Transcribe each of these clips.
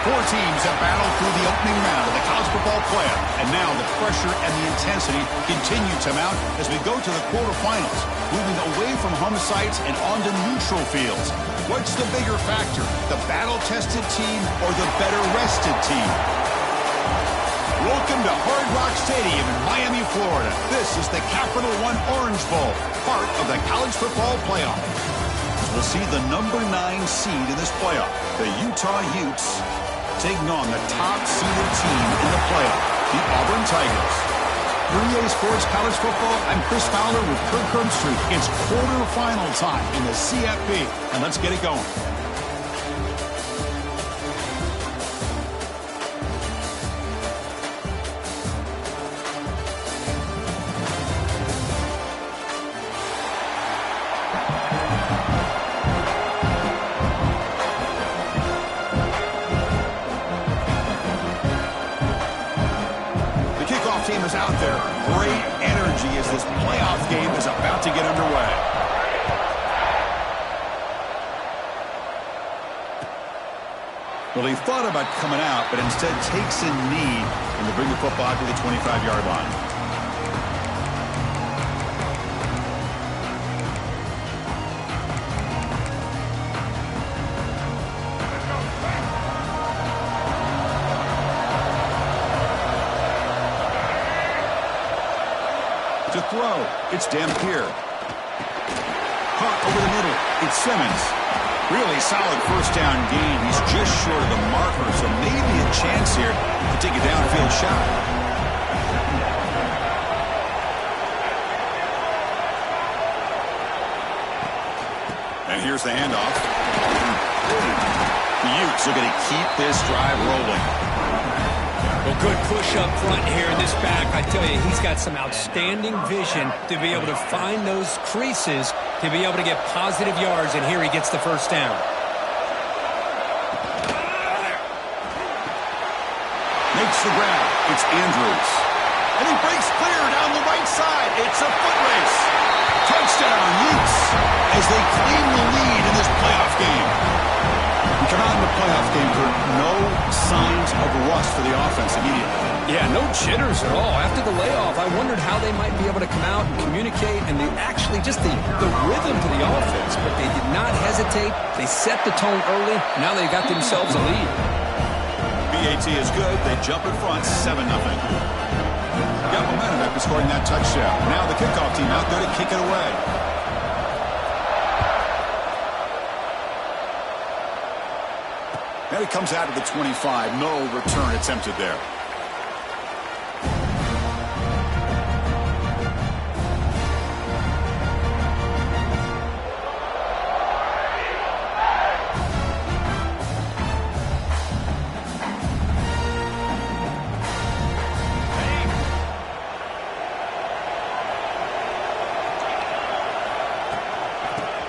Four teams have battled through the opening round of the college football playoff, and now the pressure and the intensity continue to mount as we go to the quarterfinals, moving away from home sites and onto neutral fields. What's the bigger factor, the battle-tested team or the better-rested team? Welcome to Hard Rock Stadium in Miami, Florida. This is the Capital One Orange Bowl, part of the college football playoff. We'll see the number 9 seed in this playoff, the Utah Utes, taking on the top-seeded team in the playoff, the Auburn Tigers. For EA Sports College Football, I'm Chris Fowler with Kirk Herbstreit. It's quarterfinal time in the CFP, and let's get it going. Team is out there. Great energy as this playoff game is about to get underway. Well, he thought about coming out, but instead takes a knee and to bring the football to the 25-yard line. To throw, it's Dampier. Caught over the middle, it's Simmons. Really solid first down gain. He's just short of the marker, so maybe a chance here to take a downfield shot. And here's the handoff. The Utes are going to keep this drive rolling. Well, good push up front here in this back. I tell you, he's got some outstanding vision to be able to find those creases, to be able to get positive yards, and here he gets the first down. Makes the grab. It's Andrews. And he breaks clear down the right side. It's a foot race. Touchdown, Utes, as they claim the lead in this playoff game. We come out in the playoff game, Kurt, no signs of rust for the offense immediately. Yeah, no jitters at all. After the layoff, I wondered how they might be able to come out and communicate, and they actually just the rhythm to the offense, but they did not hesitate. They set the tone early. Now they got themselves a lead. BAT is good. They jump in front, 7-0. Got momentum after scoring that touchdown. Now the kickoff team out there to kick it away. And it comes out of the 25. No return attempted there.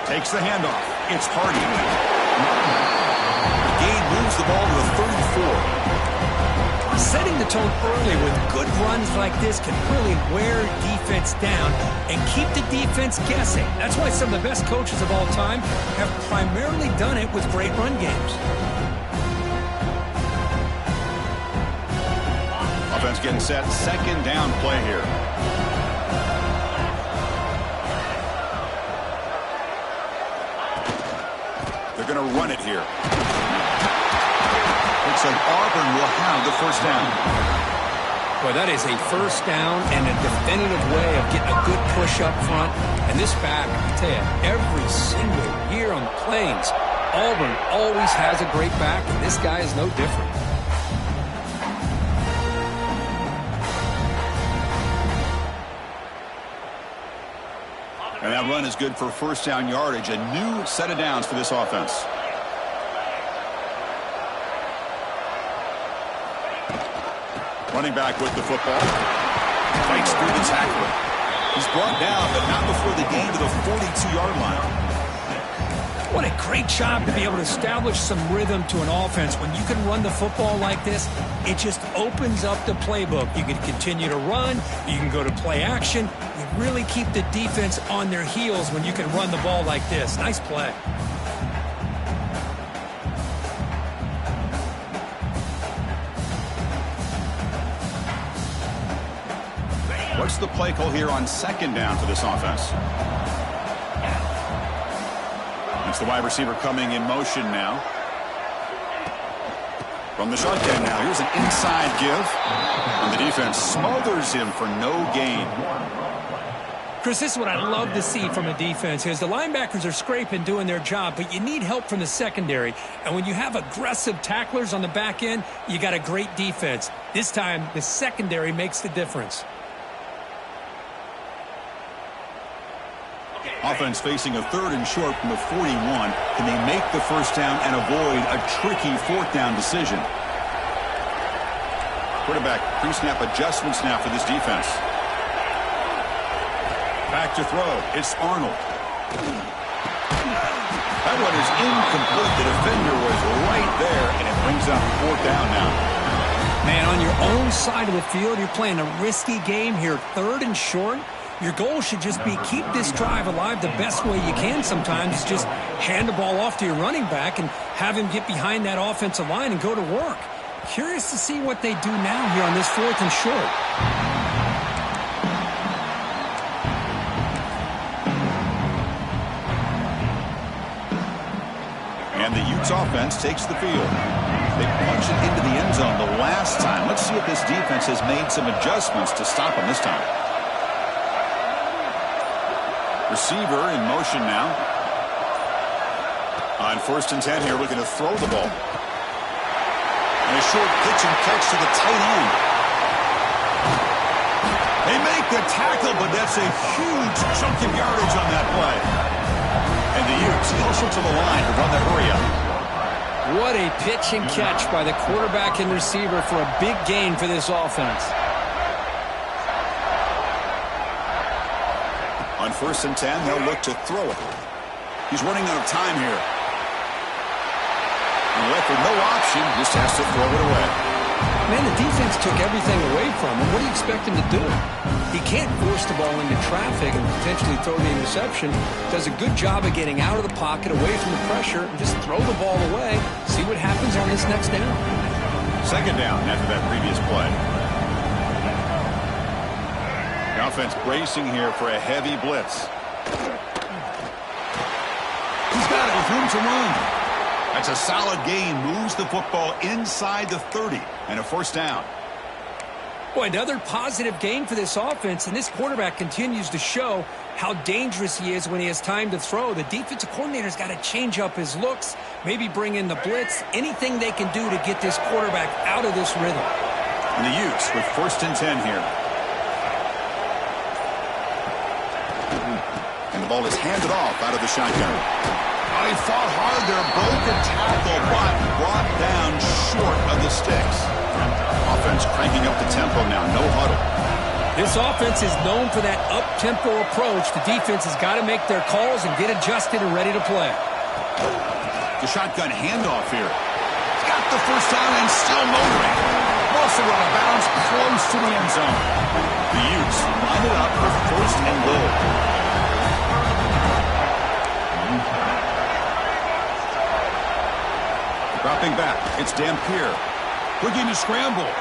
Takes the handoff. It's Hardy. Gain moves the ball to the 34. Setting the tone early with good runs like this can really wear defense down and keep the defense guessing. That's why some of the best coaches of all time have primarily done it with great run games. Offense getting set. Second down play here. They're going to run it here. Looks like Auburn will have the first down. Boy, that is a first down and a definitive way of getting a good push up front. And this back, I tell you, every single year on the Plains, Auburn always has a great back, and this guy is no different. And that run is good for first down yardage. A new set of downs for this offense. Running back with the football. Fights through the tackler. He's brought down, but not before the gain to the 42-yard line. What a great job to be able to establish some rhythm to an offense. When you can run the football like this, it just opens up the playbook. You can continue to run. You can go to play action. You really keep the defense on their heels when you can run the ball like this. Nice play. What's the play call here on second down for this offense? It's the wide receiver coming in motion now. From the shotgun now, here's an inside give. And the defense smothers him for no gain. Chris, this is what I love to see from a defense is the linebackers are scraping, doing their job, but you need help from the secondary. And when you have aggressive tacklers on the back end, you got a great defense. This time, the secondary makes the difference. Offense facing a 3rd and short from the 41. Can they make the first down and avoid a tricky 4th down decision? Quarterback pre-snap adjustments now for this defense. Back to throw. It's Arnold. That one is incomplete. The defender was right there, and it brings up 4th down now. Man, on your own side of the field, you're playing a risky game here. 3rd and short. Your goal should just be keep this drive alive the best way you can sometimes. Just hand the ball off to your running back and have him get behind that offensive line and go to work. Curious to see what they do now here on this 4th and short. And the Utes offense takes the field. They punch it into the end zone the last time. Let's see if this defense has made some adjustments to stop them this time. Receiver in motion now. On 1st and 10 here, looking to throw the ball. And a short pitch and catch to the tight end. They make the tackle, but that's a huge chunk of yardage on that play. And the Utes hustle to the line to run the hurry up. What a pitch and catch by the quarterback and receiver for a big gain for this offense. On 1st and 10, they'll look to throw it. He's running out of time here. And left with no option, just has to throw it away. Man, the defense took everything away from him. What do you expect him to do? He can't force the ball into traffic and potentially throw the interception. Does a good job of getting out of the pocket, away from the pressure, and just throw the ball away. See what happens on this next down. 2nd down after that previous play. The offense bracing here for a heavy blitz. He's got it with room to run. That's a solid gain. Moves the football inside the 30 and a 1st down. Boy, another positive game for this offense, and this quarterback continues to show how dangerous he is when he has time to throw. The defensive coordinator's got to change up his looks, maybe bring in the blitz, anything they can do to get this quarterback out of this rhythm. And the Utes with 1st and 10 here. And the ball is handed off out of the shotgun. Oh, he fought hard there, broken tackle, but brought down short of the sticks. Offense cranking up the tempo now, no huddle. This offense is known for that up-tempo approach. The defense has got to make their calls and get adjusted and ready to play. The shotgun handoff here. He's got the 1st down and still motoring. Also out of bounds, close to the end zone. The Utes line it up for 1st and goal. Dropping back, it's Dampier. Looking to scramble.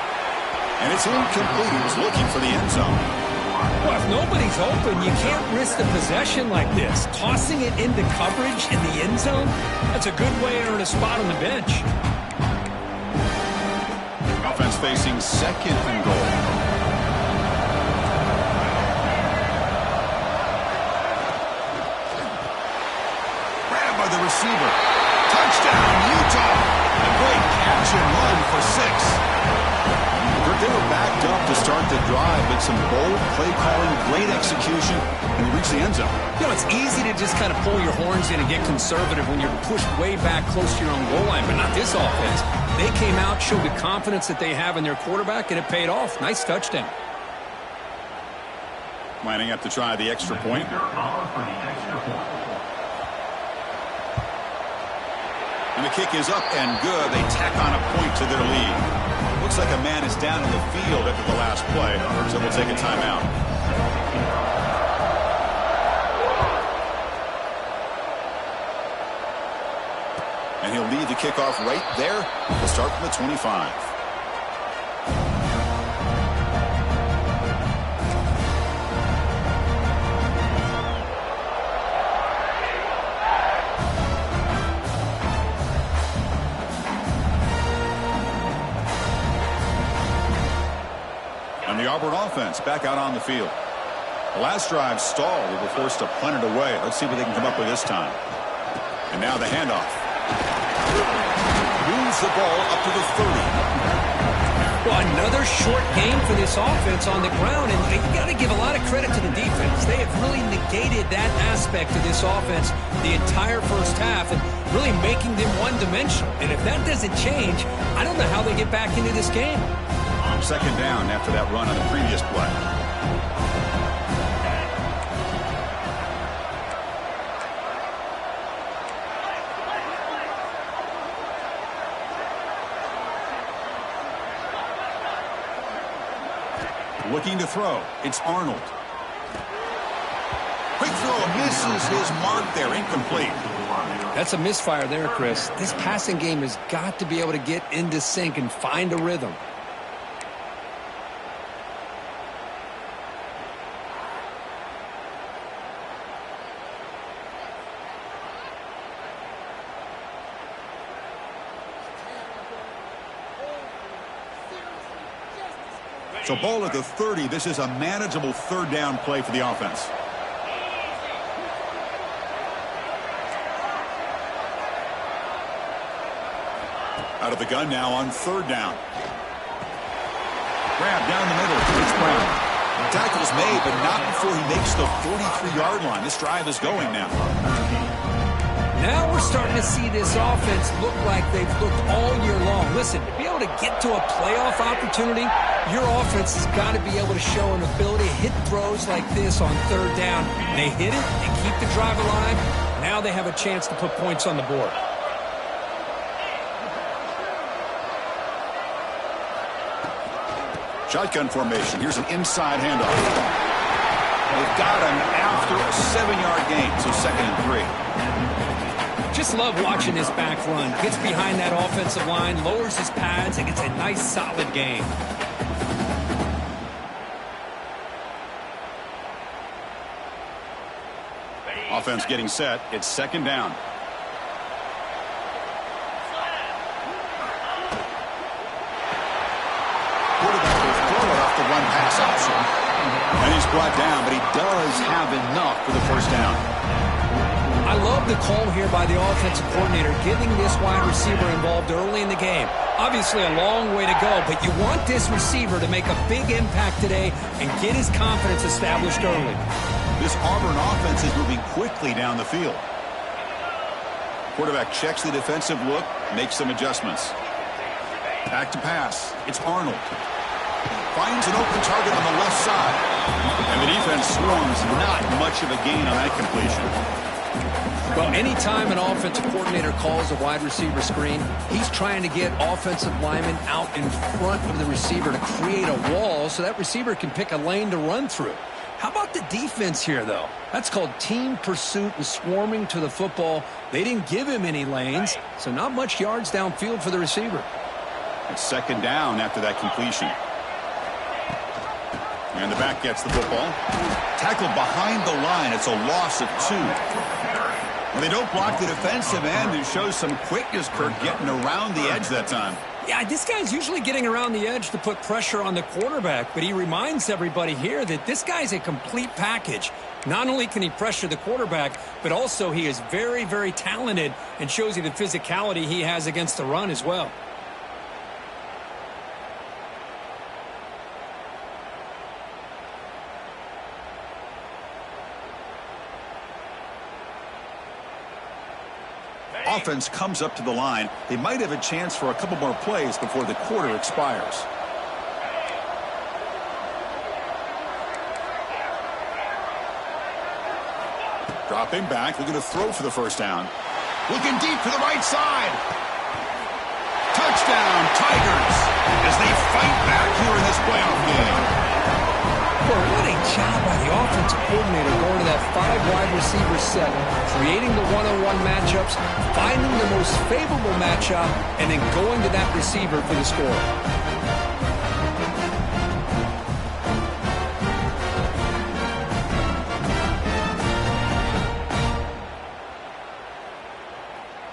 And it's incomplete. He was looking for the end zone. Well, if nobody's open, you can't risk the possession like this. Tossing it into coverage in the end zone, that's a good way to earn a spot on the bench. Offense facing 2nd and goal. Grabbed by the receiver. Touchdown, Utah. A great catch and run for 6. They were backed up to start the drive, but some bold play calling, great execution, and they reached the end zone. You know, it's easy to just kind of pull your horns in and get conservative when you're pushed way back close to your own goal line, but not this offense. They came out, showed the confidence that they have in their quarterback, and it paid off. Nice touchdown. Lining up to try the extra point. And the kick is up and good. They tack on a point to their lead. Looks like a man is down in the field after the last play, so we'll take a timeout. And he'll lead the kickoff right there. We'll start from the 25. Auburn offense back out on the field. The last drive stalled. They were forced to punt it away. Let's see what they can come up with this time. And now the handoff. Moves the ball up to the 30. Well, another short game for this offense on the ground, and you got to give a lot of credit to the defense. They have really negated that aspect of this offense the entire first half and really making them one-dimensional. And if that doesn't change, I don't know how they get back into this game. Second down after that run on the previous play. Looking to throw. It's Arnold. Quick throw misses his mark there. Incomplete. That's a misfire there, Chris. This passing game has got to be able to get into sync and find a rhythm. So ball at the 30. This is a manageable third down play for the offense. Out of the gun now on third down. Grab down the middle. It's Brown. Tackle's made, but not before he makes the 43-yard line. This drive is going now. Now we're starting to see this offense look like they've looked all year long. Listen, to be able to get to a playoff opportunity, your offense has got to be able to show an ability to hit throws like this on third down. They hit it, they keep the drive alive. Now they have a chance to put points on the board. Shotgun formation. Here's an inside handoff. They've got him after a 7-yard gain, so 2nd and 3. Just love watching this back run. Gets behind that offensive line, lowers his pads, and gets a nice solid gain. Offense getting set. It's 2nd down. Quarterback will throw it off the run pass option. And he's brought down, but he does have enough for the first down. I love the call here by the offensive coordinator, getting this wide receiver involved early in the game. Obviously a long way to go, but you want this receiver to make a big impact today and get his confidence established early. This Auburn offense is moving quickly down the field. Quarterback checks the defensive look, makes some adjustments. Back to pass. It's Arnold. Finds an open target on the left side. And the defense swarms. Not much of a gain on that completion. Well, anytime an offensive coordinator calls a wide receiver screen, he's trying to get offensive linemen out in front of the receiver to create a wall so that receiver can pick a lane to run through. How about the defense here, though? That's called team pursuit and swarming to the football. They didn't give him any lanes, so not much yards downfield for the receiver. It's 2nd down after that completion. And the back gets the football. Tackled behind the line. It's a loss of 2. Well, they don't block the defensive end and show some quickness, Kirk, getting around the edge that time. Yeah, this guy's usually getting around the edge to put pressure on the quarterback, but he reminds everybody here that this guy's a complete package. Not only can he pressure the quarterback, but also he is very, very talented and shows you the physicality he has against the run as well. Offense comes up to the line. They might have a chance for a couple more plays before the quarter expires. Dropping back, looking to throw for the first down. Looking deep to the right side. Touchdown, Tigers, as they fight back here in this playoff game. Well, what a job by the offensive coordinator going to that 5 wide receiver set, creating the one-on-one matchups, finding the most favorable matchup, and then going to that receiver for the score.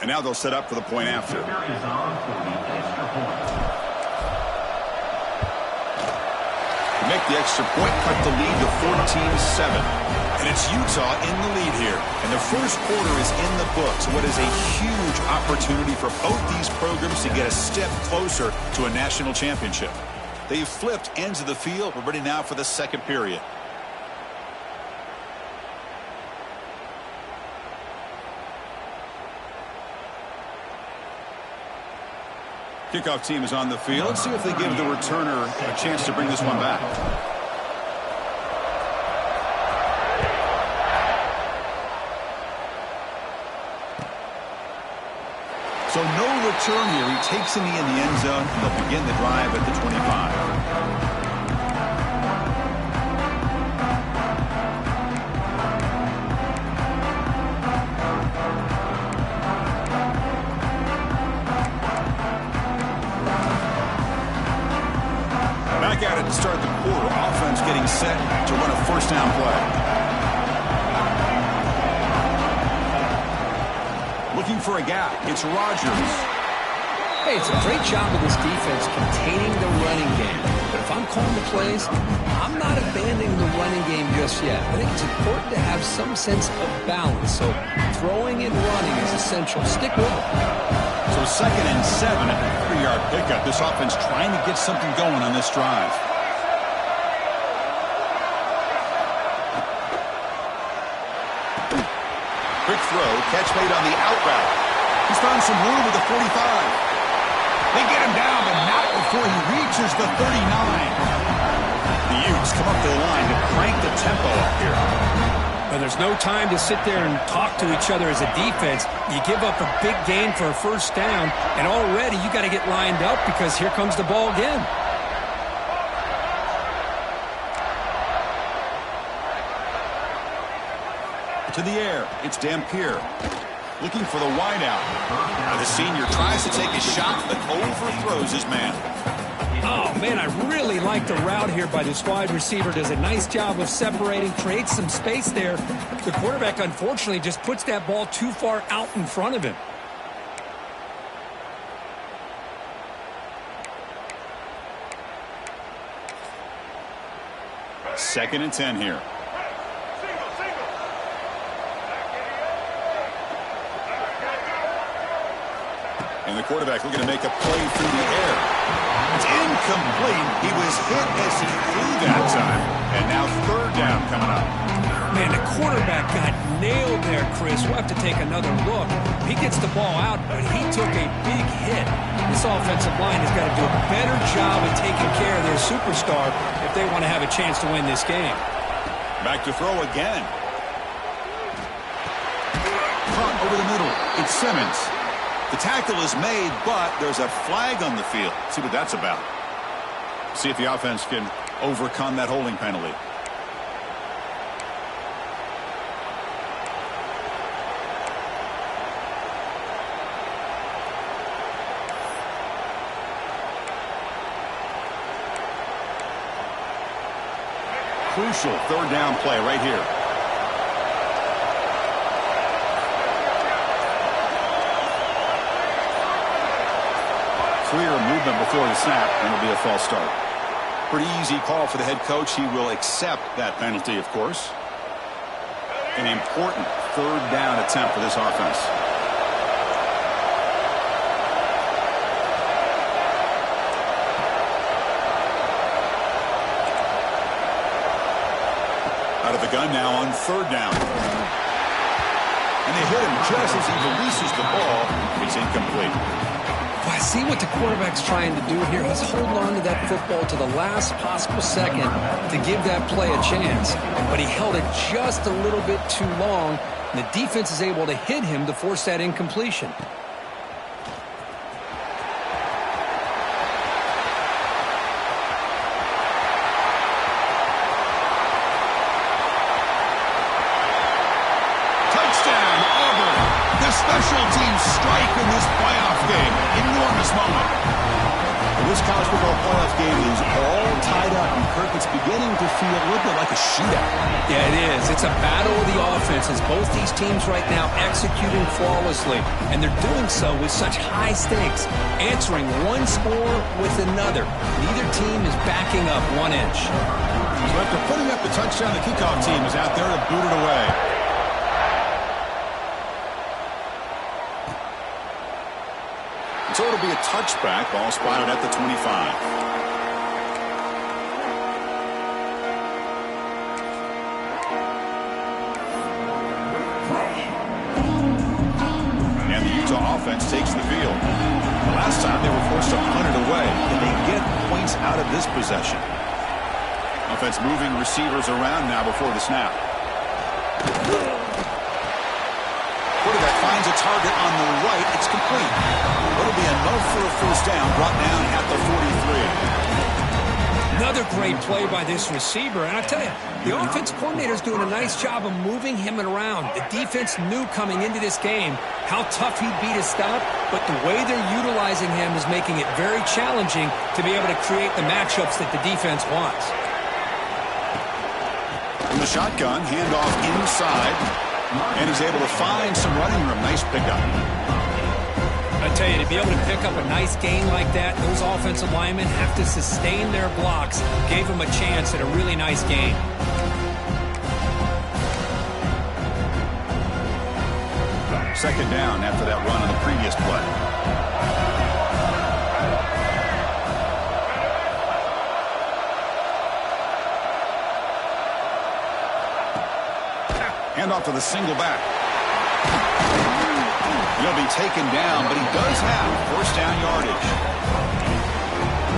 And now they'll set up for the point after. make the extra point, cut the lead to 14-7. And it's Utah in the lead here. And the first quarter is in the books. What is a huge opportunity for both these programs to get a step closer to a national championship. They've flipped ends of the field. We're ready now for the second period. Kickoff team is on the field. Let's see if they give the returner a chance to bring this one back. So no return here. He takes the knee in the end zone, and they'll begin the drive at the 25. Back at it to start the quarter. Offense getting set to run a first down play. Looking for a gap. It's Rodgers. Hey, it's a great job of this defense containing the running game. But if I'm calling the plays, I'm not abandoning the running game just yet. I think it's important to have some sense of balance. So throwing and running is essential. Stick with it. So 2nd and 7 at the 3-yard pickup. This offense trying to get something going on this drive. Quick throw, catch made on the out route. He's found some room with the 45. They get him down, but not before he reaches the 39. The Utes come up to the line to crank the tempo up here. And there's no time to sit there and talk to each other as a defense. You give up a big gain for a first down, and already you got to get lined up because here comes the ball again. To the air, it's Dampier. Looking for the wideout. Now the senior tries to take a shot, but overthrows his man. Oh, man, I really like the route here by this wide receiver. Does a nice job of separating, creates some space there. The quarterback, unfortunately, just puts that ball too far out in front of him. Second and 10 here. And the quarterback looking to make a play through the air. It's incomplete. He was hit as he threw that time. And now 3rd down coming up. Man, the quarterback got nailed there, Chris. We'll have to take another look. He gets the ball out, but he took a big hit. This offensive line has got to do a better job of taking care of their superstar if they want to have a chance to win this game. Back to throw again. Caught over the middle. It's Simmons. The tackle is made, but there's a flag on the field. See what that's about. See if the offense can overcome that holding penalty. Crucial 3rd down play right here. Clear movement before the snap, and it'll be a false start. Pretty easy call for the head coach. He will accept that penalty, of course. An important 3rd down attempt for this offense. Out of the gun now on 3rd down. And they hit him just as he releases the ball. It's incomplete. I see what the quarterback's trying to do here. He's holding on to that football to the last possible second to give that play a chance. But he held it just a little bit too long, and the defense is able to hit him to force that incompletion. Touchdown, Auburn. The special teams strike in this playoff game. Enormous moment. Well, this college football playoff game is all tied up, and Kirk, it's beginning to feel a little bit like a shootout. Yeah, it is. It's a battle of the offenses. Both these teams right now executing flawlessly, and they're doing so with such high stakes, answering one score with another. Neither team is backing up 1 inch. So after putting up the touchdown, the kickoff team is out there to boot it away. So it'll be a touchback. Ball spotted at the 25. And the Utah offense takes the field. The last time they were forced to punt it away, and they get points out of this possession. Offense moving receivers around now before the snap. Quarterback finds a target on the right. It's complete. It'll be enough for a first down, brought down at the 43. Another great play by this receiver. And I tell you, the offense coordinator's doing a nice job of moving him around. The defense knew coming into this game how tough he'd be to stop, but the way they're utilizing him is making it very challenging to be able to create the matchups that the defense wants. From the shotgun, handoff inside, and he's able to find some running room. Nice pickup. I tell you, to be able to pick up a nice gain like that, those offensive linemen have to sustain their blocks. Gave him a chance at a really nice gain. Second down after that run on the previous play. Handoff to the single back. He'll be taken down, but he does have first down yardage.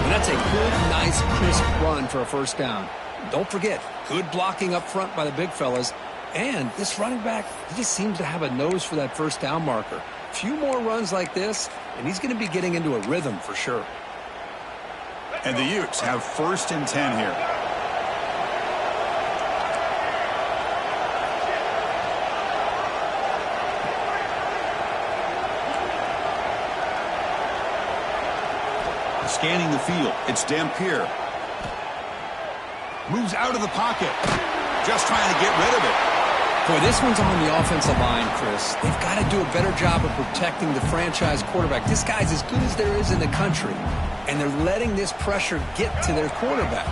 And that's a good, nice, crisp run for a first down. Don't forget, good blocking up front by the big fellas. And this running back, he just seems to have a nose for that first down marker. A few more runs like this, and he's going to be getting into a rhythm for sure. And the Utes have first and 10 here. Scanning the field, it's Dampier. Moves out of the pocket. Just trying to get rid of it. Boy, this one's on the offensive line, Chris. They've got to do a better job of protecting the franchise quarterback. This guy's as good as there is in the country, and they're letting this pressure get to their quarterback.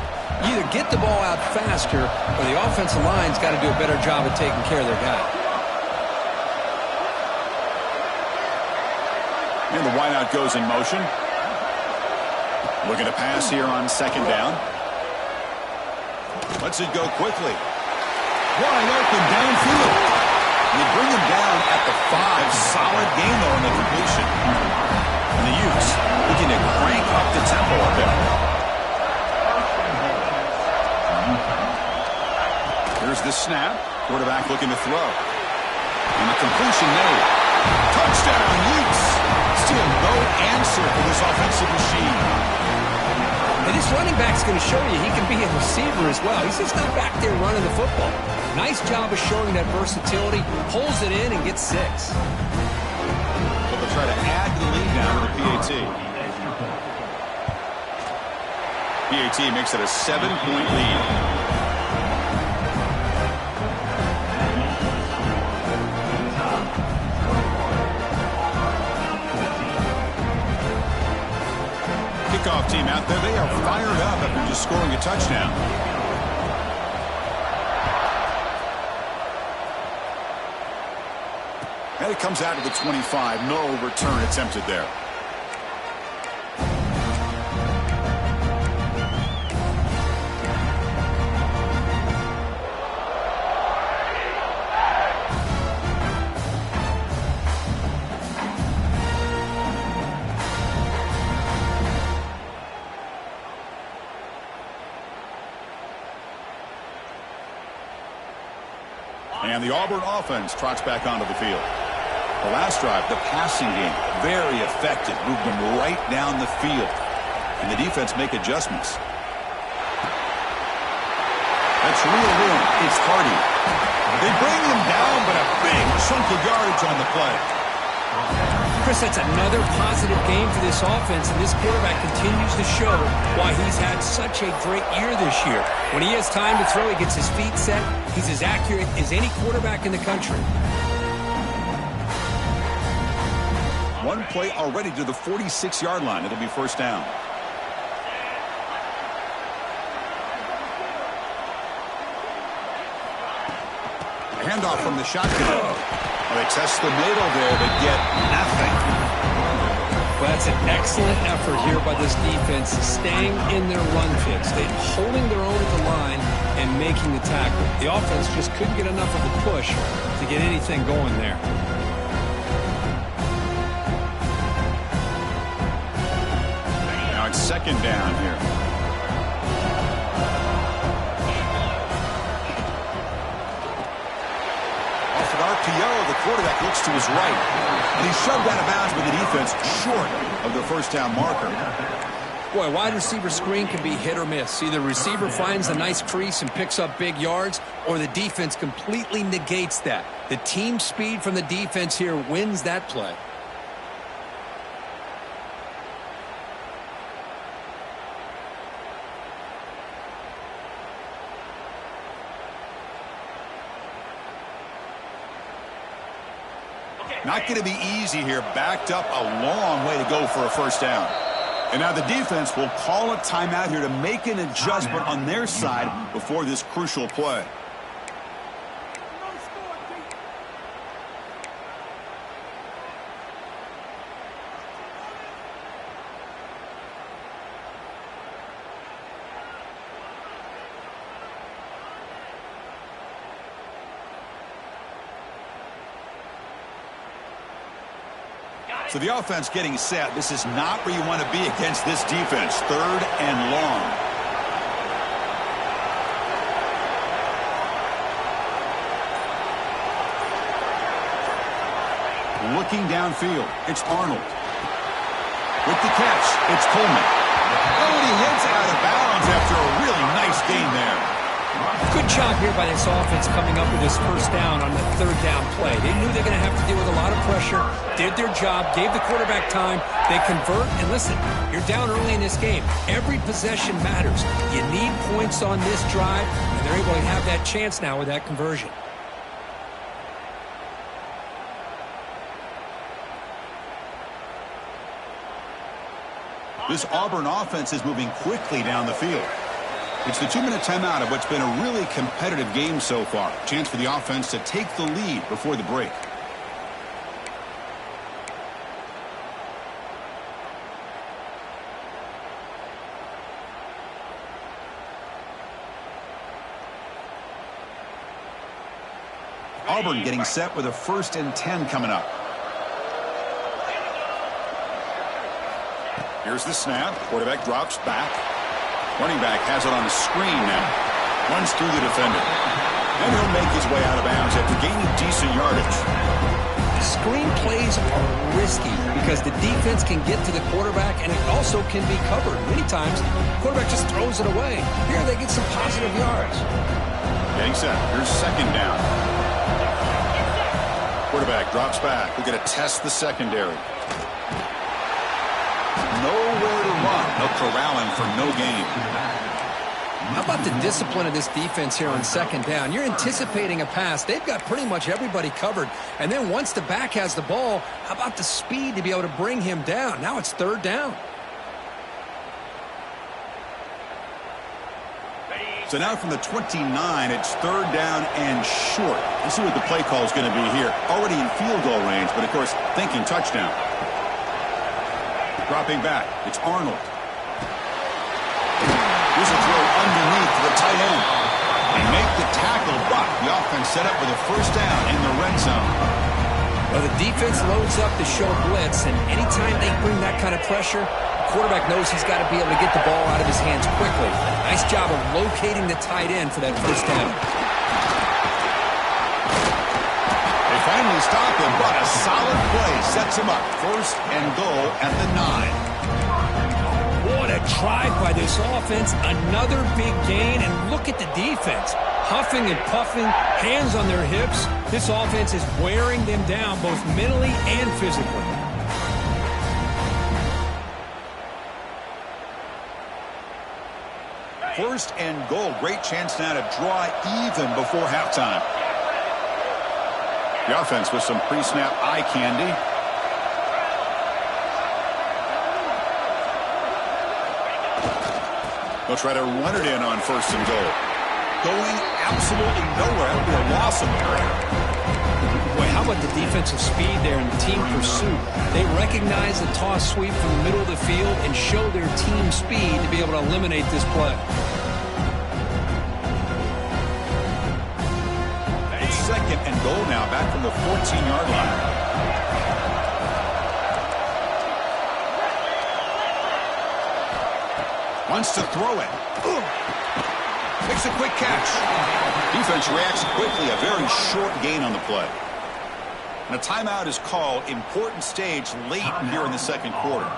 You either get the ball out faster, or the offensive line's got to do a better job of taking care of their guy. And the wideout goes in motion. Looking to pass here on second down. Lets it go quickly. Wide open downfield. You bring him down at the 5. Solid gain, though, in the completion. And the Utes looking to crank up the tempo a bit. Here's the snap. Quarterback looking to throw. And the completion made. Touchdown, Utes. Still no answer for this offensive machine. And this running back's going to show you he can be a receiver as well. He's just not back there running the football. Nice job of showing that versatility. Pulls it in and gets 6. So they'll try to add to the lead now with the PAT. PAT makes it a 7-point lead. Kickoff team out there, they are fired up after just scoring a touchdown. And it comes out to the 25. No return attempted there. And the Auburn offense trots back onto the field. The last drive, the passing game, very effective. Moved them right down the field. And the defense make adjustments. That's real room. It's Hardy. They bring him down, but a big chunk of yardage on the play. Chris, that's another positive game for this offense, and this quarterback continues to show why he's had such a great year this year. When he has time to throw, he gets his feet set. He's as accurate as any quarterback in the country. One play already to the 46-yard line. It'll be first down. Handoff from the shotgun. Well, they test the middle there to get nothing. Well, that's an excellent effort here by this defense, staying in their run fix. They're holding their own at the line and making the tackle. The offense just couldn't get enough of a push to get anything going there. Now it's second down here. RPO, the quarterback looks to his right, and he's shoved out of bounds with the defense short of the first down marker. Boy, wide receiver screen can be hit or miss. Either the receiver finds a nice crease and picks up big yards, or the defense completely negates that. The team speed from the defense here wins that play. Not going to be easy here. Backed up a long way to go for a first down. And now the defense will call a timeout here to make an adjustment on their side before this crucial play. So the offense getting set. This is not where you want to be against this defense. Third and long. Looking downfield. It's Arnold. With the catch, it's Coleman. Oh, and he hits out of bounds after a really nice gain there. Good job here by this offense coming up with this first down on the third down play. They knew they're going to have to deal with a lot of pressure, did their job, gave the quarterback time. They convert, and listen, you're down early in this game. Every possession matters. You need points on this drive, and they're able to have that chance now with that conversion. This Auburn offense is moving quickly down the field. It's the 2-minute timeout of what's been a really competitive game so far. Chance for the offense to take the lead before the break. Auburn getting set with a 1st and 10 coming up. Here's the snap. Quarterback drops back. Running back has it on the screen now. Runs through the defender. And he'll make his way out of bounds after gaining decent yardage. Screen plays are risky because the defense can get to the quarterback, and it also can be covered. Many times, the quarterback just throws it away. Here they get some positive yards. Getting set. Here's second down. Quarterback drops back. We're going to test the secondary. Nowhere to run. No corralling for no gain. How about the discipline of this defense here on second down? You're anticipating a pass. They've got pretty much everybody covered. And then once the back has the ball, how about the speed to be able to bring him down? Now it's third down. So now from the 29, it's third down and short. Let's see what the play call is going to be here. Already in field goal range, but of course, thinking touchdown. Dropping back, it's Arnold. Here's a throw underneath to the tight end. They make the tackle, but the offense set up with a first down in the red zone. Well, the defense loads up to show blitz, and anytime they bring that kind of pressure, the quarterback knows he's got to be able to get the ball out of his hands quickly. Nice job of locating the tight end for that first down. They finally stop him, but a solid play sets him up. First and goal at the 9. What a drive by this offense. Another big gain, and look at the defense. Huffing and puffing, hands on their hips. This offense is wearing them down both mentally and physically. First and goal. Great chance now to draw even before halftime. The offense with some pre-snap eye candy. They'll try to run it in on first and goal. Going absolutely nowhere. That would be a loss of the. Boy, how about the defensive speed there in the team pursuit? They recognize the toss sweep from the middle of the field and show their team speed to be able to eliminate this play. It's second and goal now, back from the 14-yard line. Wants to throw it. Makes a quick catch. Defense reacts quickly. A very short gain on the play. And a timeout is called. Important stage late here in the second quarter.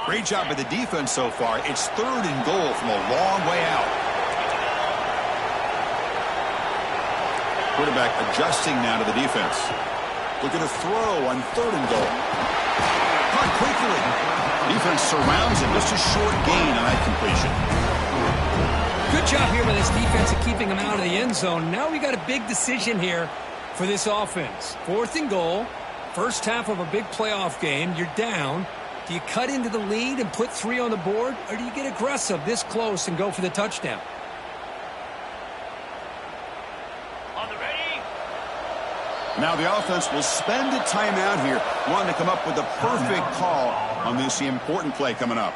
Great job by the defense so far. It's third and goal from a long way out. Quarterback adjusting now to the defense. Looking to throw on third and goal. Caught quickly. Defense surrounds him. Just a short gain on that completion. Good job here by this defense of keeping him out of the end zone. Now we got a big decision here for this offense. Fourth and goal. First half of a big playoff game. You're down. Do you cut into the lead and put 3 on the board, or do you get aggressive this close and go for the touchdown? On the ready. Now the offense will spend a timeout here, wanting to come up with a perfect call on this important play coming up.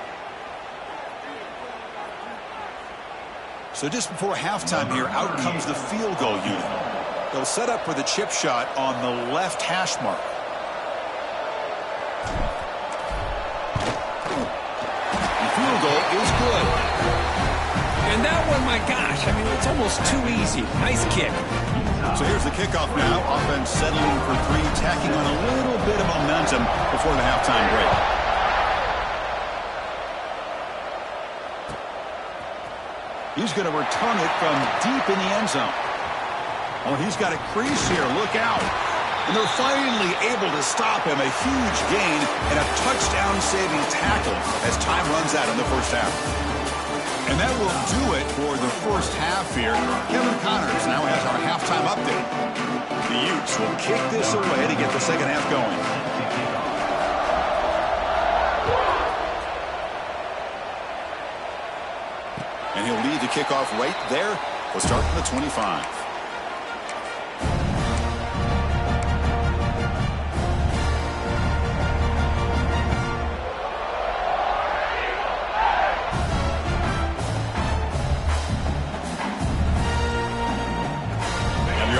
So just before halftime here, out comes the field goal unit. They'll set up for the chip shot on the left hash mark. Field goal is good. And that one, my gosh, I mean, it's almost too easy. Nice kick. So here's the kickoff now. Offense settling for 3, tacking on a little bit of momentum before the halftime break. He's going to return it from deep in the end zone. Oh, he's got a crease here. Look out. And they're finally able to stop him. A huge gain and a touchdown-saving tackle as time runs out in the first half. And that will do it for the first half here. Kevin Connors now has our halftime update. The Utes will kick this away to get the second half going. And he'll lead the kickoff right there. We'll start from the 25.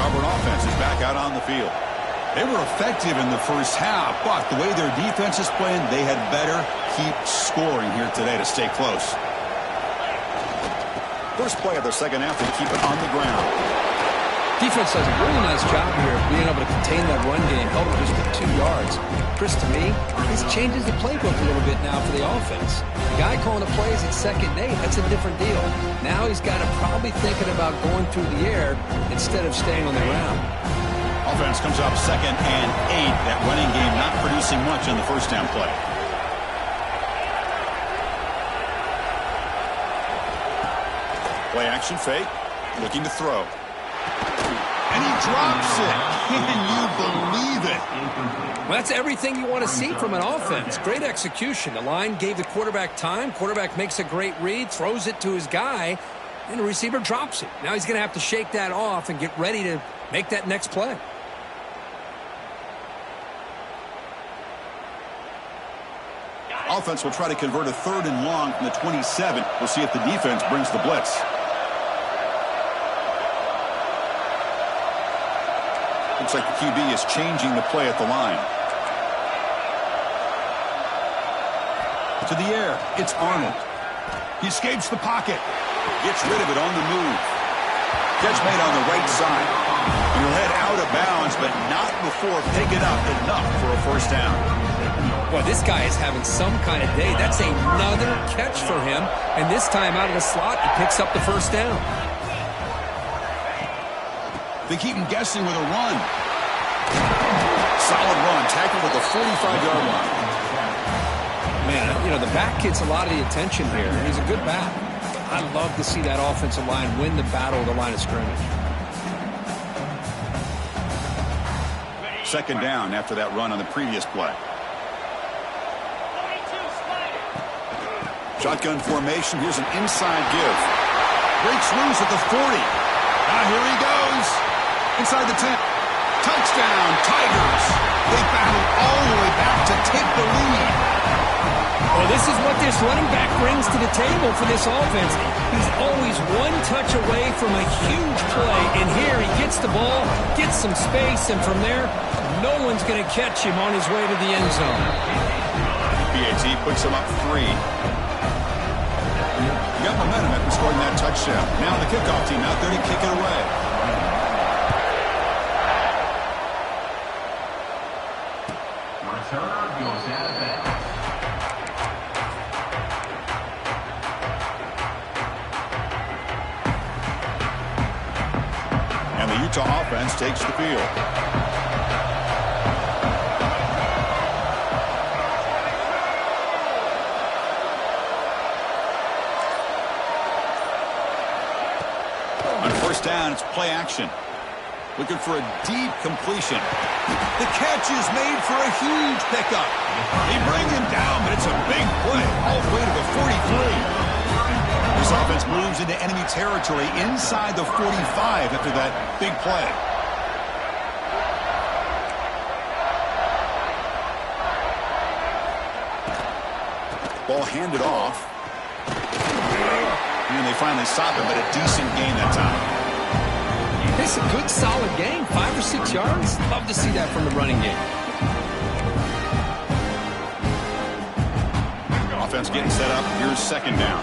Auburn offense is back out on the field. They were effective in the first half, but the way their defense is playing, they had better keep scoring here today to stay close. First play of the second half, they keep it on the ground. Defense does a really nice job here of being able to contain that run game, held it just to 2 yards. Chris, to me, this changes the playbook a little bit now for the offense. The guy calling the plays at second and 8, that's a different deal. Now he's got to probably thinking about going through the air instead of staying on the ground. Offense comes up second and 8. That running game not producing much on the first down play. Play action fake, looking to throw. And he drops it. Can you believe it? Well, that's everything you want to see from an offense. Great execution. The line gave the quarterback time. Quarterback makes a great read, throws it to his guy, and the receiver drops it. Now he's going to have to shake that off and get ready to make that next play. Offense will try to convert a third and long from the 27. We'll see if the defense brings the blitz. Looks like the QB is changing the play at the line. To the air, it's Arnold. He escapes the pocket. Gets rid of it on the move. Catch made on the right side. And he'll head out of bounds, but not before picking up enough for a first down. Boy, this guy is having some kind of day. That's another catch for him. And this time out of the slot, he picks up the first down. They keep him guessing with a run. solid run, tackled at the 45-yard line. Man, you know, the back gets a lot of the attention here. He's a good back. I love to see that offensive line win the battle of the line of scrimmage. Second down after that run on the previous play. Shotgun formation. Here's an inside give. Breaks loose at the 40. Now here he goes. Inside the 10. Touchdown, Tigers. They battle all the way back to take the lead. Well, this is what this running back brings to the table for this offense. He's always one touch away from a huge play. And here he gets the ball, gets some space, and from there, no one's going to catch him on his way to the end zone. BAT puts him up 3. You got momentum after scoring that touchdown. Now the kickoff team out there to kick it away. Returner goes out of bounds. And the Utah offense takes the field. Down, it's play action. Looking for a deep completion. The catch is made for a huge pickup. They bring him down, but it's a big play all the way to the 43. This offense moves into enemy territory inside the 45 after that big play. Ball handed off. And they finally stop him, but a decent gain that time. It's a good, solid game. 5 or 6 yards. Love to see that from the running game. Offense getting set up. Here's second down.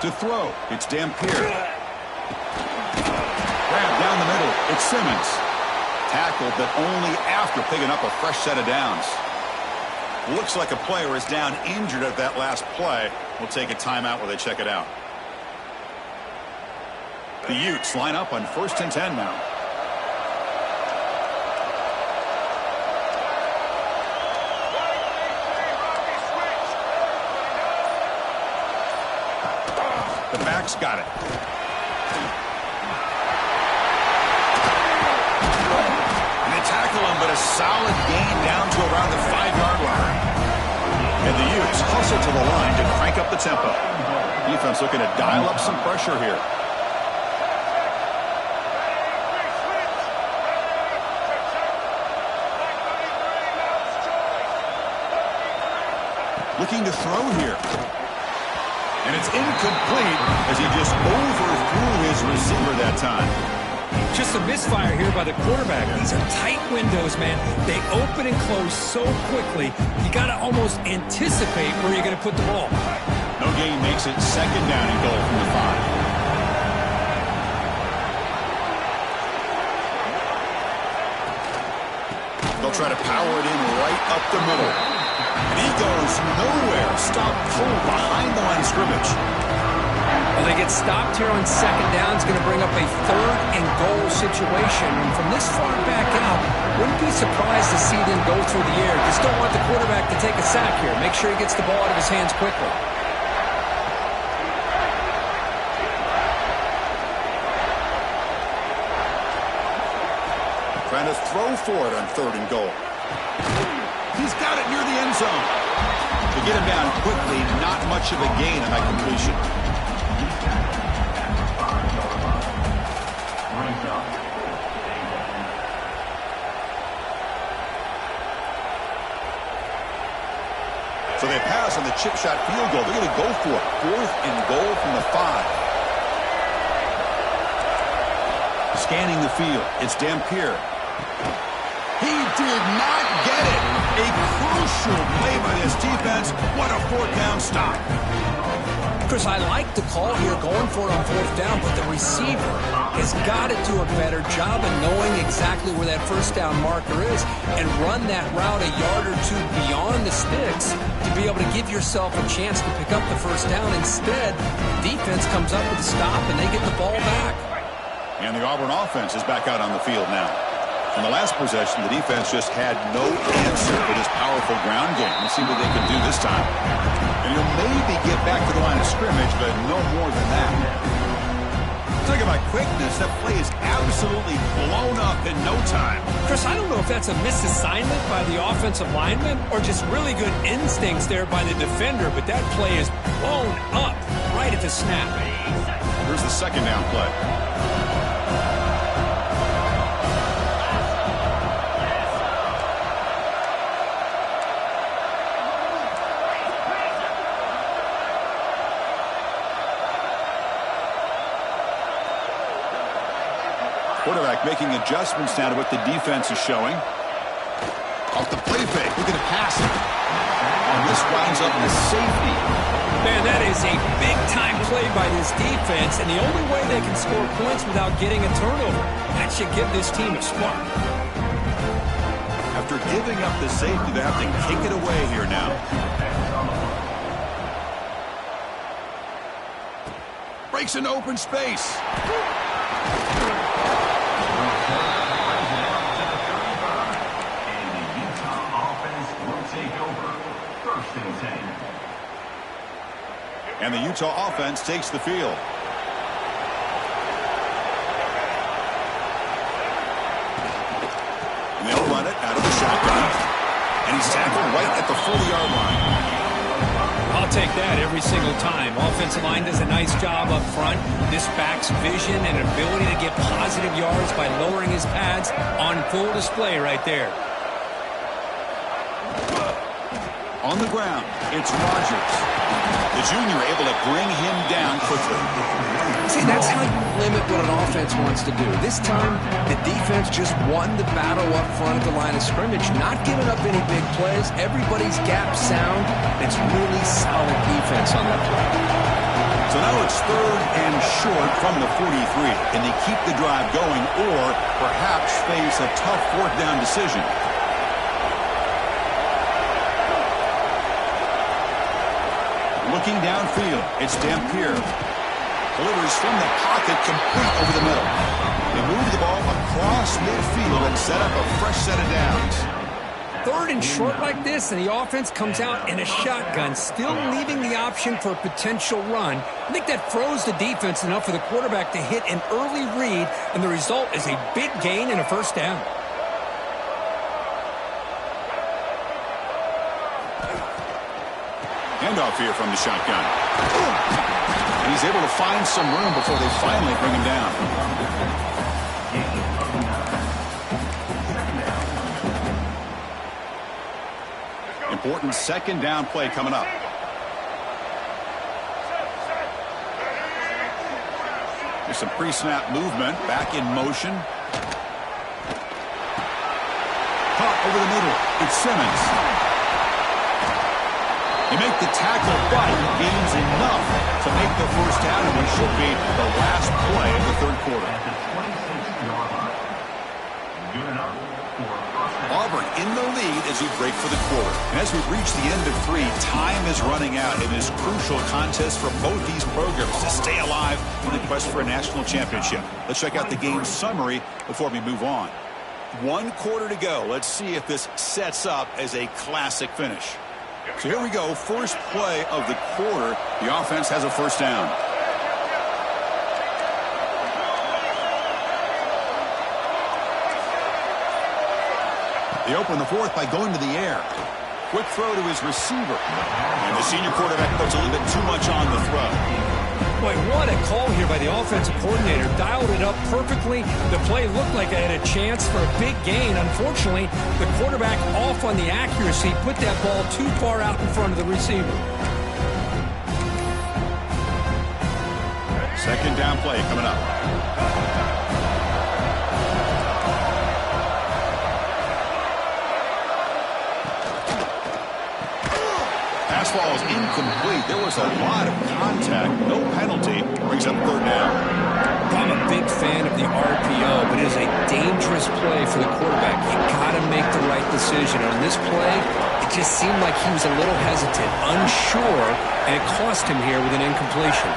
To throw, it's Dampier. Grab down the middle, it's Simmons. Tackled, but only after picking up a fresh set of downs. Looks like a player is down injured at that last play. We'll take a timeout while they check it out. The Utes line up on 1st and 10 now. The back's got it. And they tackle him, but a solid gain down to around the 5-yard line. And the Utes hustle to the line to crank up the tempo. Defense looking to dial up some pressure here. Looking to throw here. And it's incomplete as he just overthrew his receiver that time. Just a misfire here by the quarterback. These are tight windows, man. They open and close so quickly, you got to almost anticipate where you're going to put the ball. No gain makes it second down and goal from the 5. They'll try to power it in right up the middle. And he goes nowhere. Stopped cold behind the line of scrimmage. Well, they get stopped here on second down. It's going to bring up a 3rd and goal situation. And from this far back out, wouldn't be surprised to see them go through the air. Just don't want the quarterback to take a sack here. Make sure he gets the ball out of his hands quickly. Trying to throw for it on 3rd and goal. He's got it near the end zone. To get him down quickly, not much of a gain on that completion. So they pass on the chip shot field goal. They're going to go for it. 4th and goal from the 5. Scanning the field. It's Dampier. He did not get it. A crucial play by this defense. What a 4th down stop. Chris, I like the call here going for it on fourth down, but the receiver has got to do a better job of knowing exactly where that first down marker is and run that route a yard or two beyond the sticks to be able to give yourself a chance to pick up the first down. Instead, defense comes up with a stop and they get the ball back. And the Auburn offense is back out on the field now. In the last possession, the defense just had no answer for this powerful ground game. Let's see what they can do this time. And you'll maybe get back to the line of scrimmage, but no more than that. Talk about quickness. That play is absolutely blown up in no time. Chris, I don't know if that's a misassignment by the offensive lineman or just really good instincts there by the defender, but that play is blown up right at the snap. Here's the second down play. Quarterback making adjustments now to what the defense is showing. Off the play fake, looking to pass it. And this winds up in a safety. Man, that is a big-time play by this defense, and the only way they can score points without getting a turnover. That should give this team a spark. After giving up the safety, they have to kick it away here now. Breaks into open space. And the Utah offense takes the field. And they'll run it out of the shotgun. And he's tackled right at the 40-yard line. I'll take that every single time. Offensive line does a nice job up front. This back's vision and ability to get positive yards by lowering his pads on full display right there. On the ground, it's Rodgers. The junior able to bring him down quickly. See, that's how you limit what an offense wants to do. This time, the defense just won the battle up front at the line of scrimmage, not giving up any big plays. Everybody's gap sound. It's really solid defense on that play. So now it's third and short from the 43. Can they keep the drive going or perhaps face a tough fourth down decision? Looking downfield, it's Dampier. Delivers from the pocket, complete over the middle. They move the ball across midfield and set up a fresh set of downs. Third and short like this, and the offense comes out in a shotgun, still leaving the option for a potential run. I think that froze the defense enough for the quarterback to hit an early read, and the result is a big gain and a first down. Handoff here from the shotgun. And he's able to find some room before they finally bring him down. Important second down play coming up. There's some pre-snap movement. Back in motion. Caught over the middle. It's Simmons. They make the tackle, but he gains enough to make the first down, and what should be the last play of the third quarter. Auburn in the lead as we break for the quarter. And as we reach the end of three, time is running out in this crucial contest for both these programs to stay alive in the quest for a national championship. Let's check out the game summary before we move on. 1 quarter to go. Let's see if this sets up as a classic finish. So here we go, first play of the quarter. The offense has a first down. They open the fourth by going to the air. Quick throw to his receiver. And the senior quarterback puts a little bit too much on the throw. Boy, what a call here by the offensive coordinator. Dialed it up perfectly. The play looked like it had a chance for a big gain. Unfortunately, the quarterback off on the accuracy, put that ball too far out in front of the receiver. Second down play coming up. Pass ball is incomplete. There was a lot of contact. No penalty. Brings up third down. I'm a big fan of the RPO, but it is a dangerous play for the quarterback. You got to make the right decision. On this play, it just seemed like he was a little hesitant, unsure, and it cost him here with an incompletion.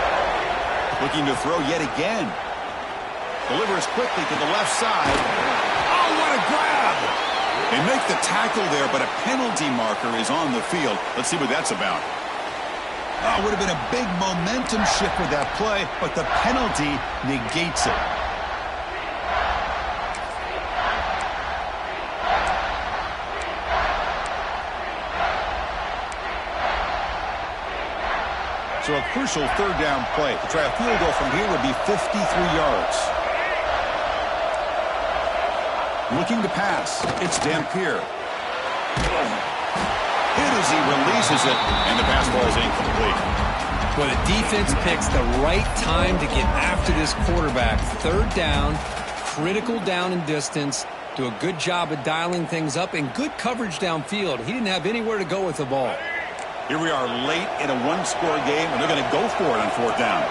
Looking to throw yet again. Delivers quickly to the left side. Oh, what a grab! They make the tackle there, but a penalty marker is on the field. Let's see what that's about. Oh, would have been a big momentum shift with that play, but the penalty negates it. So a crucial third down play. To try a field goal from here would be 53 yards. Looking to pass. It's Dampier. Hit as he releases it, and the pass ball is incomplete. Well, the defense picks the right time to get after this quarterback. Third down, critical down and distance. Do a good job of dialing things up, and good coverage downfield. He didn't have anywhere to go with the ball. Here we are late in a one-score game, and they're going to go for it on fourth down.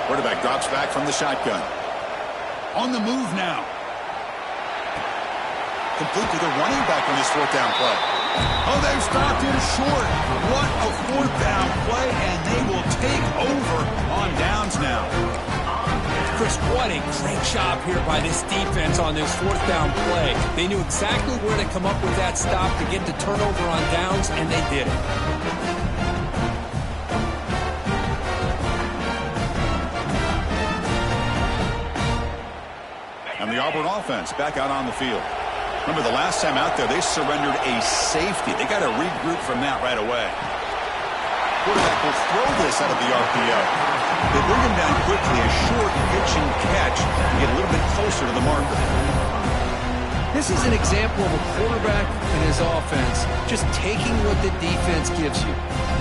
Quarterback drops back from the shotgun. On the move now. Complete to the running back on this fourth down play. Oh, they've stopped him short. What a fourth down play, and they will take over on downs now. Chris, what a great job here by this defense on this fourth down play. They knew exactly where to come up with that stop to get the turnover on downs, and they did it. And the Auburn offense back out on the field. Remember, the last time out there, they surrendered a safety. They got to regroup from that right away. Quarterback will throw this out of the RPO. They bring him down quickly, a short pitch and catch, and get a little bit closer to the marker. This is an example of a quarterback and his offense just taking what the defense gives you.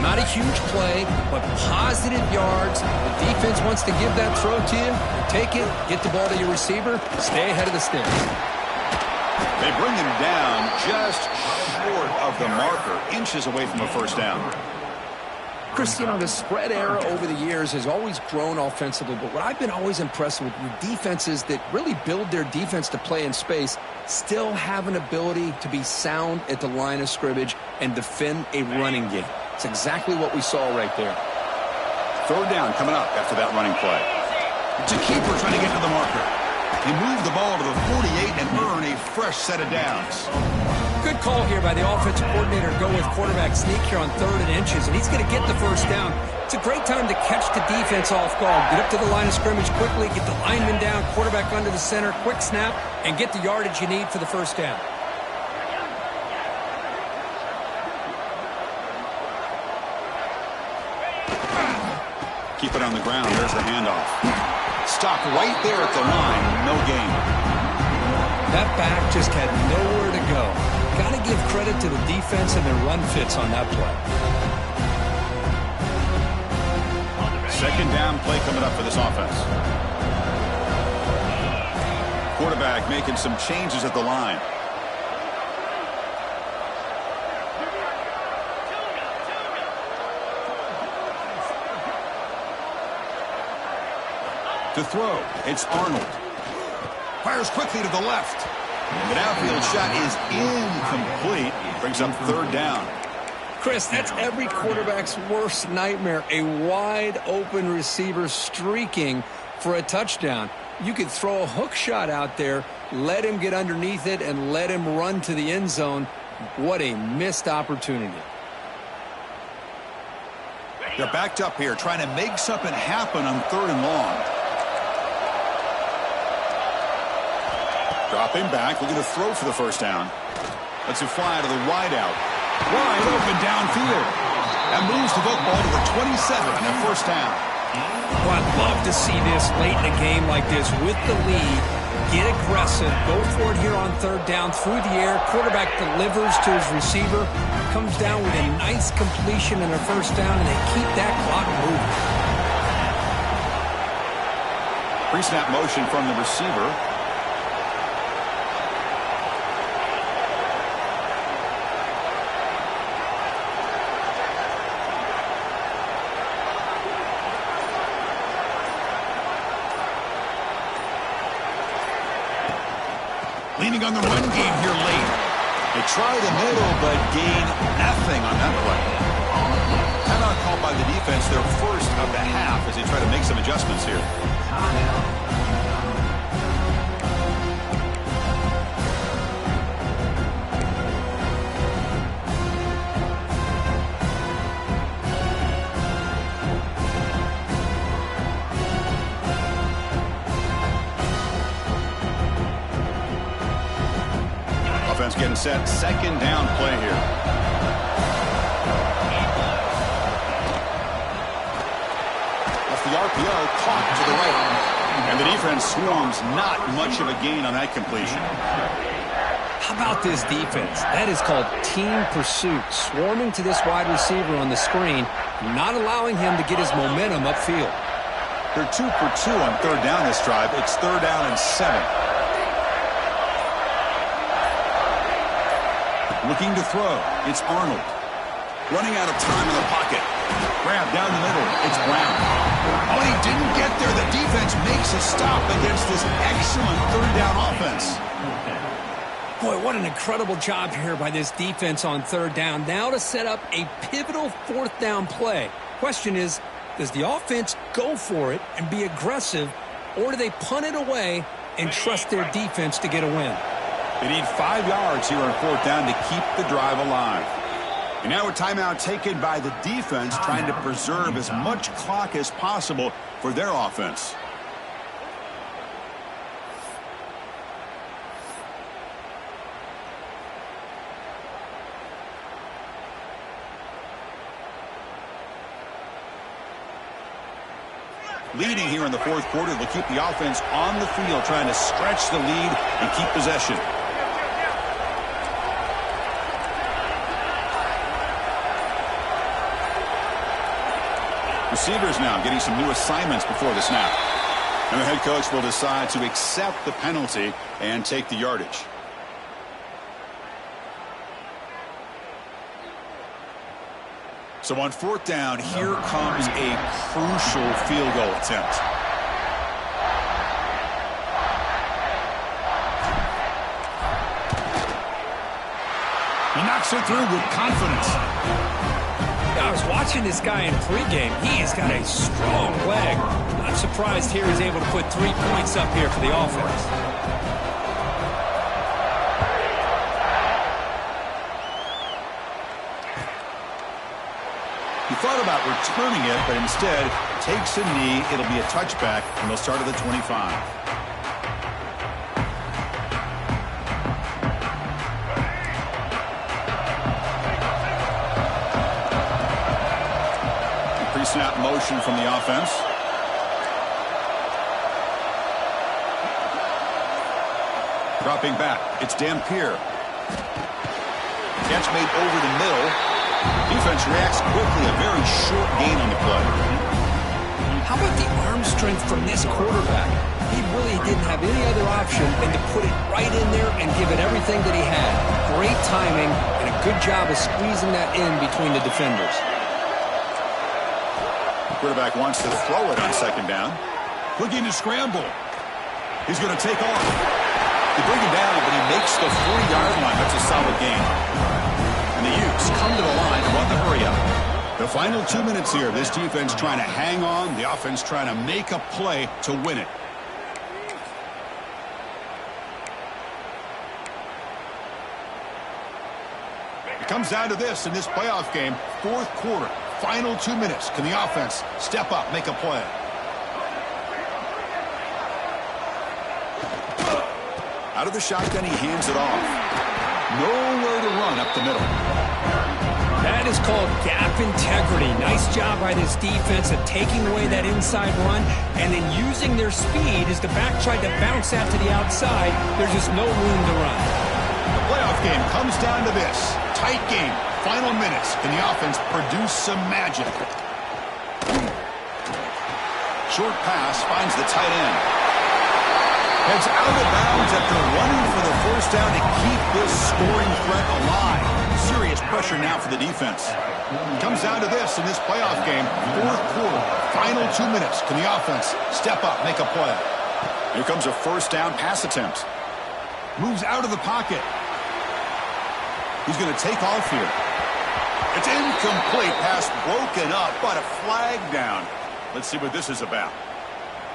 Not a huge play, but positive yards. The defense wants to give that throw to you. You take it, get the ball to your receiver, stay ahead of the sticks. They bring him down just short of the marker, inches away from a first down. Chris, you know, the spread era over the years has always grown offensively, but what I've been always impressed with defenses that really build their defense to play in space still have an ability to be sound at the line of scrimmage and defend a running game. It's exactly what we saw right there. Third down coming up after that running play. It's a keeper trying to get to the marker. He moved the ball to the 48 and earn a fresh set of downs. Good call here by the offensive coordinator to go with quarterback sneak here on 3rd and inches, and he's going to get the first down. It's a great time to catch the defense off guard. Get up to the line of scrimmage quickly, get the lineman down, quarterback under the center, quick snap, and get the yardage you need for the first down. Keep it on the ground. There's the handoff. Stopped right there at the line. No gain. That back just had nowhere to go. Got to give credit to the defense and their run fits on that play. Second down play coming up for this offense. Quarterback making some changes at the line. To throw, it's Arnold. Fires quickly to the left. The downfield shot is incomplete. Brings up third down. Chris, that's every quarterback's worst nightmare. A wide open receiver streaking for a touchdown. You could throw a hook shot out there, let him get underneath it, and let him run to the end zone. What a missed opportunity. They're backed up here, trying to make something happen on 3rd and long. Dropping back, looking to throw for the first down. Lets it fly to the wide out. Wide open downfield. And moves the football to the 27 and a first down. Well, I'd love to see this late in a game like this with the lead. Get aggressive. Go for it here on 3rd down through the air. Quarterback delivers to his receiver. Comes down with a nice completion and a first down, and they keep that clock moving. Pre-snap motion from the receiver. leaning on the run game here late. They try the middle, but gain nothing on that play. Timeout called by the defense, their first of the half, as they try to make some adjustments here. Offense getting set, second down play here. Off the RPO, caught to the right. And the defense swarms, not much of a gain on that completion. How about this defense? That is called team pursuit. Swarming to this wide receiver on the screen, not allowing him to get his momentum upfield. They're 2 for 2 on third down this drive. It's third down and 7. Looking to throw. It's Arnold. Running out of time in the pocket. Grab down the middle. It's Brown. Oh, he didn't get there. The defense makes a stop against this excellent third down offense. Boy, what an incredible job here by this defense on third down. Now to set up a pivotal fourth down play. Question is, does the offense go for it and be aggressive, or do they punt it away and trust their defense to get a win? They need 5 yards here on fourth down to keep the drive alive. And now a timeout taken by the defense, trying to preserve as much clock as possible for their offense. Leading here in the fourth quarter, they'll keep the offense on the field, trying to stretch the lead and keep possession. Receivers now getting some new assignments before the snap. And the head coach will decide to accept the penalty and take the yardage. So on fourth down, here comes a crucial field goal attempt. He knocks it through with confidence. I was watching this guy in pregame. He has got a strong leg. Not surprised here he's able to put 3 points up here for the offense. He thought about returning it, but instead takes a knee. It'll be a touchback, and they'll start at the 25. Pre-snap motion from the offense. Dropping back, it's Dampier. Catch made over the middle. Defense reacts quickly, a very short gain on the play. How about the arm strength from this quarterback? He really didn't have any other option than to put it right in there and give it everything that he had. Great timing and a good job of squeezing that in between the defenders. The quarterback wants to throw it on second down. Looking to scramble. He's going to take off. They bring him down, but he makes the 4-yard line. That's a solid gain. And the Utes come to the line to run the hurry-up. The final 2 minutes here. This defense trying to hang on. The offense trying to make a play to win it. It comes down to this in this playoff game. Fourth quarter. Final 2 minutes. Can the offense step up, make a play? Out of the shotgun, he hands it off. Nowhere to run up the middle. That is called gap integrity. Nice job by this defense of taking away that inside run and then using their speed as the back tried to bounce out to the outside. There's just no room to run. The playoff game comes down to this. Tight game. Final minutes. Can the offense produce some magic? Short pass finds the tight end. Heads out of bounds after running for the first down to keep this scoring threat alive. Serious pressure now for the defense. Comes down to this in this playoff game. Fourth quarter. Final 2 minutes. Can the offense step up, make a play? Here comes a first down pass attempt. Moves out of the pocket. He's going to take off here. It's incomplete. Pass broken up, but a flag down. Let's see what this is about.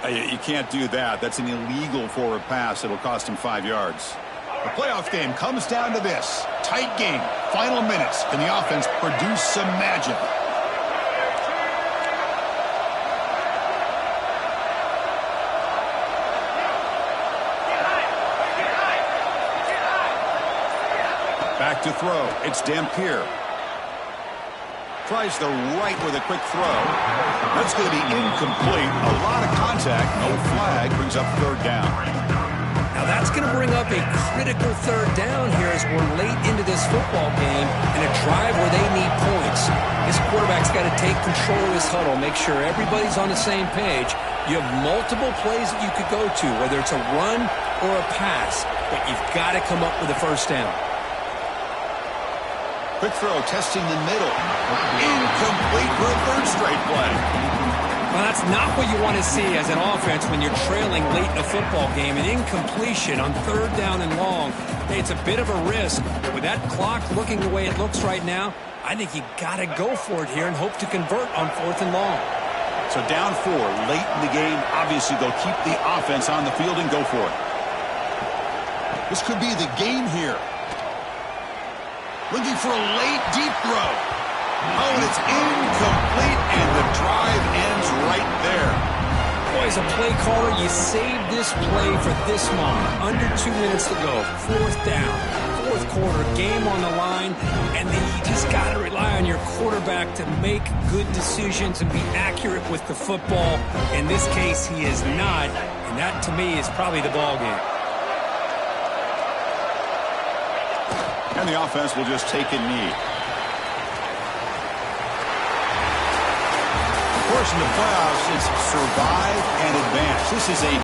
You can't do that. That's an illegal forward pass. It'll cost him 5 yards. The playoff game comes down to this. Tight game. Final minutes. Can the offense produce some magic? Back to throw. It's Dampier. Tries the right with a quick throw. That's going to be incomplete. A lot of contact. No flag. Brings up third down. Now that's going to bring up a critical third down here as we're late into this football game in a drive where they need points. This quarterback's got to take control of this huddle, make sure everybody's on the same page. You have multiple plays that you could go to, whether it's a run or a pass, but you've got to come up with a first down. Quick throw, testing the middle. Incomplete for a third straight play. Well, that's not what you want to see as an offense when you're trailing late in a football game. An incompletion on third down and long. Hey, it's a bit of a risk. With that clock looking the way it looks right now, I think you got to go for it here and hope to convert on fourth and long. So down 4, late in the game. Obviously, they'll keep the offense on the field and go for it. This could be the game here. Looking for a late, deep throw. Oh, and it's incomplete, and the drive ends right there. Boy, as a play caller, you save this play for this moment. Under 2 minutes to go. Fourth down. Fourth quarter, game on the line, and then you just got to rely on your quarterback to make good decisions and be accurate with the football. In this case, he is not, and that, to me, is probably the ball game. And the offense will just take a knee. Of course, in the playoffs, it's survive and advance. This is a